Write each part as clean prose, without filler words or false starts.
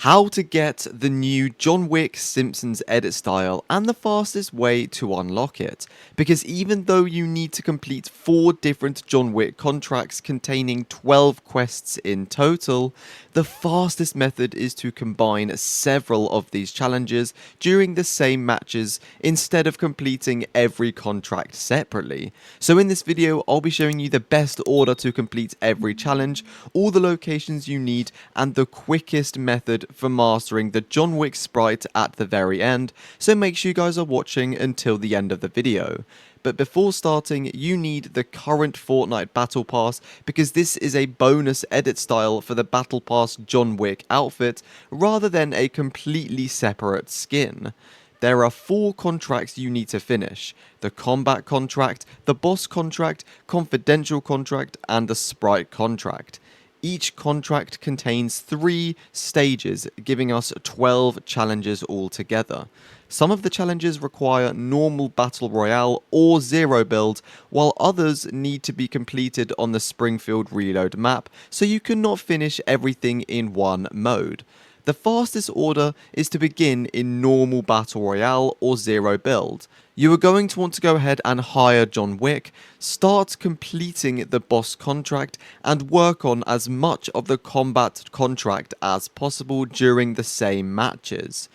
How to get the new John Wick Simpsons edit style and the fastest way to unlock it. Because even though you need to complete 4 different John Wick contracts containing 12 quests in total, the fastest method is to combine several of these challenges during the same matches instead of completing every contract separately. So in this video, I'll be showing you the best order to complete every challenge, all the locations you need, and the quickest method for mastering the John Wick Sprite at the very end, so make sure you guys are watching until the end of the video. But before starting, you need the current Fortnite Battle Pass, because this is a bonus edit style for the Battle Pass John Wick outfit, rather than a completely separate skin. There are 4 contracts you need to finish: the Combat Contract, the Boss Contract, Confidential Contract, and the Sprite Contract. Each contract contains 3 stages, giving us 12 challenges altogether. Some of the challenges require normal battle royale or zero build, while others need to be completed on the Springfield Reload map, so you cannot finish everything in one mode. The fastest order is to begin in normal battle royale or zero build. You are going to want to go ahead and hire John Wick, start completing the boss contract, and work on as much of the combat contract as possible during the same matches.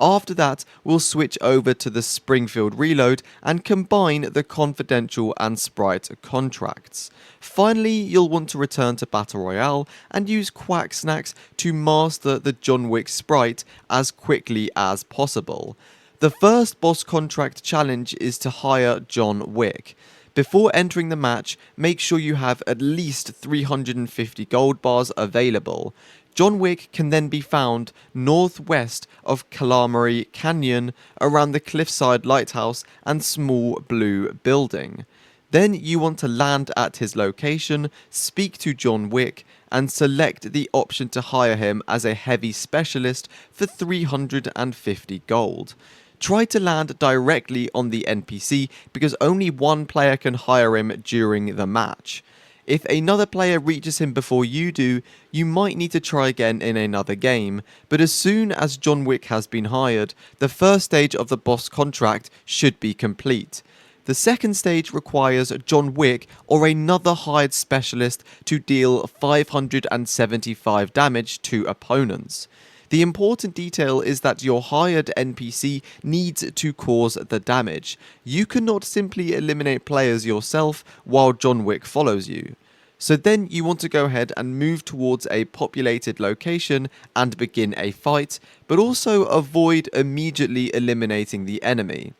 After that, we'll switch over to the Springfield Reload and combine the Confidential and Sprite contracts. Finally, you'll want to return to Battle Royale and use Quack Snacks to master the John Wick Sprite as quickly as possible. The first boss contract challenge is to hire John Wick. Before entering the match, make sure you have at least 350 gold bars available. John Wick can then be found northwest of Calamari Canyon, around the Cliffside Lighthouse and small blue building. Then you want to land at his location, speak to John Wick, and select the option to hire him as a heavy specialist for 350 gold. Try to land directly on the NPC, because only one player can hire him during the match. If another player reaches him before you do, you might need to try again in another game, but as soon as John Wick has been hired, the first stage of the boss contract should be complete. The second stage requires John Wick or another hired specialist to deal 575 damage to opponents. The important detail is that your hired NPC needs to cause the damage. You cannot simply eliminate players yourself while John Wick follows you. So then you want to go ahead and move towards a populated location and begin a fight, but also avoid immediately eliminating the enemy.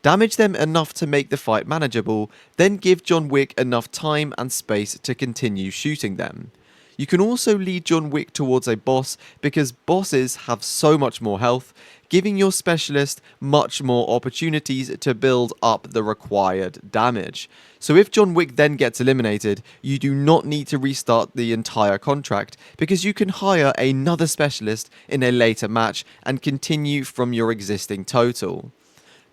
Damage them enough to make the fight manageable, then give John Wick enough time and space to continue shooting them. You can also lead John Wick towards a boss, because bosses have so much more health, giving your specialist much more opportunities to build up the required damage. So if John Wick then gets eliminated, you do not need to restart the entire contract, because you can hire another specialist in a later match and continue from your existing total.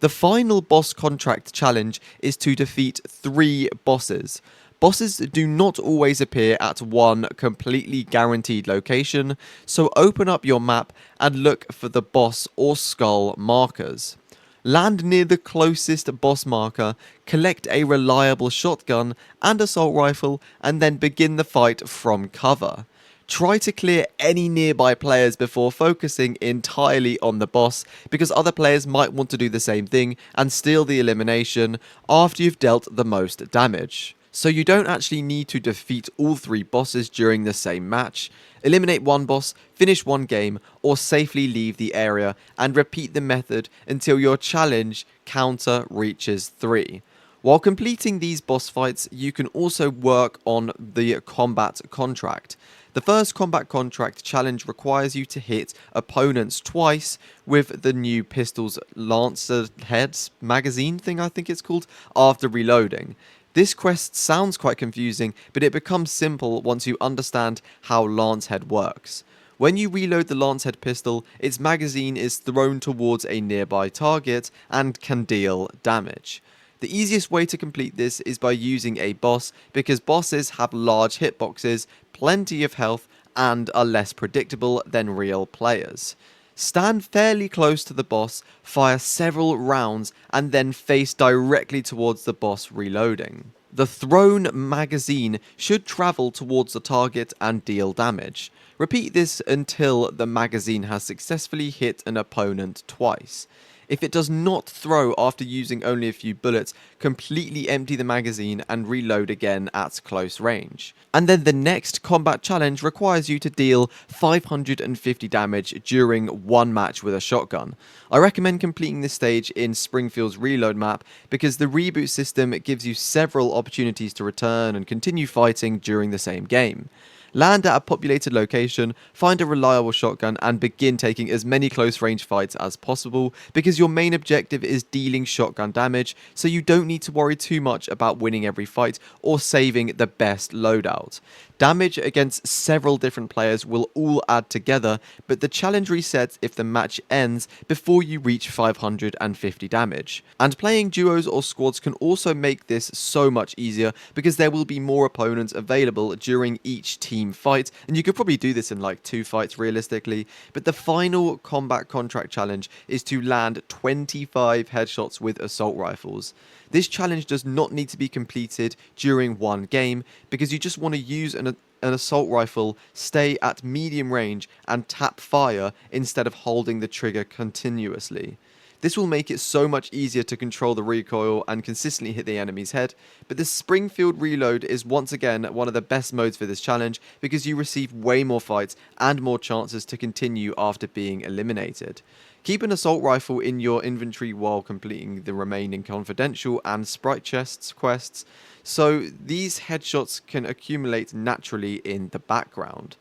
The final boss contract challenge is to defeat 3 bosses. Bosses do not always appear at one completely guaranteed location, so open up your map and look for the boss or skull markers. Land near the closest boss marker, collect a reliable shotgun and assault rifle, and then begin the fight from cover. Try to clear any nearby players before focusing entirely on the boss, because other players might want to do the same thing and steal the elimination after you've dealt the most damage. So you don't actually need to defeat all 3 bosses during the same match. Eliminate one boss, finish one game, or safely leave the area, and repeat the method until your challenge counter reaches 3. While completing these boss fights, you can also work on the combat contract. The first combat contract challenge requires you to hit opponents twice with the new pistol's Lancer Heads magazine thing, I think it's called, after reloading. This quest sounds quite confusing, but it becomes simple once you understand how Lancehead works. When you reload the Lancehead pistol, its magazine is thrown towards a nearby target and can deal damage. The easiest way to complete this is by using a boss, because bosses have large hitboxes, plenty of health, and are less predictable than real players. Stand fairly close to the boss, fire several rounds, and then face directly towards the boss reloading. The thrown magazine should travel towards the target and deal damage. Repeat this until the magazine has successfully hit an opponent twice. If it does not throw after using only a few bullets, completely empty the magazine and reload again at close range. And then the next combat challenge requires you to deal 550 damage during one match with a shotgun. I recommend completing this stage in Springfield's reload map because the reboot system gives you several opportunities to return and continue fighting during the same game. Land at a populated location, find a reliable shotgun, and begin taking as many close range fights as possible because your main objective is dealing shotgun damage, so you don't need to worry too much about winning every fight or saving the best loadout. Damage against several different players will all add together, but the challenge resets if the match ends before you reach 550 damage. And playing duos or squads can also make this so much easier because there will be more opponents available during each team fight, and you could probably do this in like 2 fights realistically. But the final combat contract challenge is to land 25 headshots with assault rifles. This challenge does not need to be completed during one game because you just want to use an assault rifle, stay at medium range and tap fire instead of holding the trigger continuously. This will make it so much easier to control the recoil and consistently hit the enemy's head, but the Springfield reload is once again one of the best modes for this challenge because you receive way more fights and more chances to continue after being eliminated. Keep an assault rifle in your inventory while completing the remaining confidential and sprite chests quests, so these headshots can accumulate naturally in the background.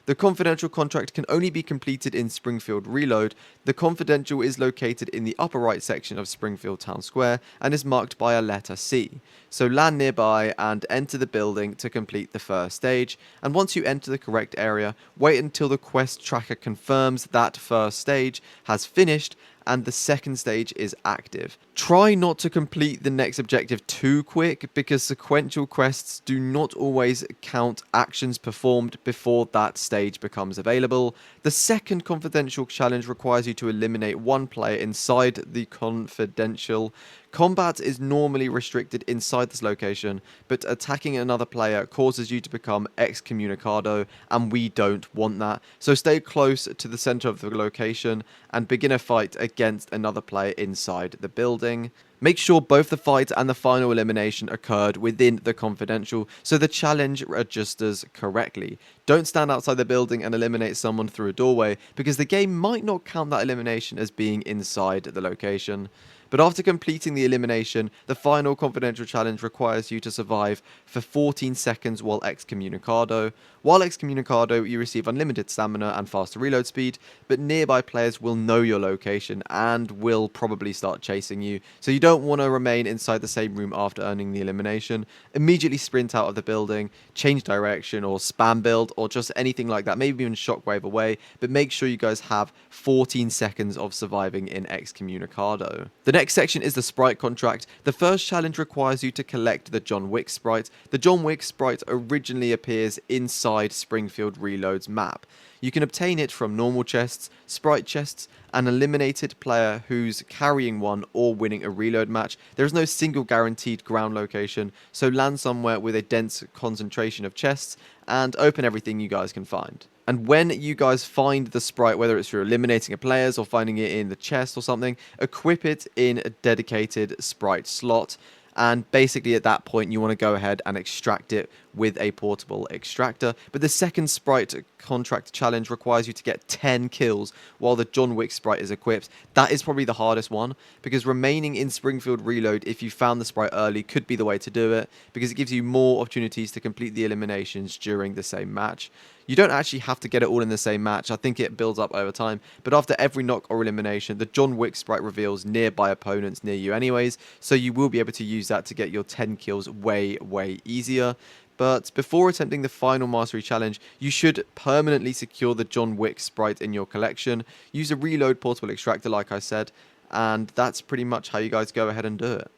The confidential contract can only be completed in Springfield Reload. The confidential is located in the upper right section of Springfield Town Square and is marked by a letter C. So land nearby and enter the building to complete the first stage, and once you enter the correct area, wait until the quest tracker confirms that first stage has finished and the second stage is active. Try not to complete the next objective too quick because sequential quests do not always count actions performed before that stage becomes available. The second confidential challenge requires you to eliminate one player inside the confidential. Combat is normally restricted inside this location, but attacking another player causes you to become Excommunicado, and we don't want that. So stay close to the center of the location and begin a fight against another player inside the building. Make sure both the fight and the final elimination occurred within the confidential, so the challenge registers correctly. Don't stand outside the building and eliminate someone through a doorway, because the game might not count that elimination as being inside the location. But after completing the elimination, the final confidential challenge requires you to survive for 14 seconds while Excommunicado. While Excommunicado, you receive unlimited stamina and faster reload speed, but nearby players will know your location and will probably start chasing you, so you don't want to remain inside the same room after earning the elimination. Immediately sprint out of the building, change direction or spam build or just anything like that, maybe even shockwave away, but make sure you guys have 14 seconds of surviving in Excommunicado. The next section is the Sprite Contract. The first challenge requires you to collect the John Wick Sprite. The John Wick Sprite originally appears inside Springfield Reload's map. You can obtain it from normal chests, sprite chests, an eliminated player who's carrying one or winning a reload match. There is no single guaranteed ground location, so land somewhere with a dense concentration of chests and open everything you guys can find. And when you guys find the sprite, whether it's through eliminating a player's or finding it in the chest or something, equip it in a dedicated sprite slot. And basically at that point you want to go ahead and extract it with a portable extractor. But the second Sprite Contract challenge requires you to get 10 kills while the John Wick Sprite is equipped. That is probably the hardest one, because remaining in Springfield Reload if you found the Sprite early could be the way to do it, because it gives you more opportunities to complete the eliminations during the same match. You don't actually have to get it all in the same match. I think it builds up over time. But after every knock or elimination, the John Wick Sprite reveals nearby opponents near you anyways. So you will be able to use that to get your 10 kills way, way easier. But before attempting the final Mastery Challenge, you should permanently secure the John Wick Sprite in your collection. Use a reload portable extractor like I said. And that's pretty much how you guys go ahead and do it.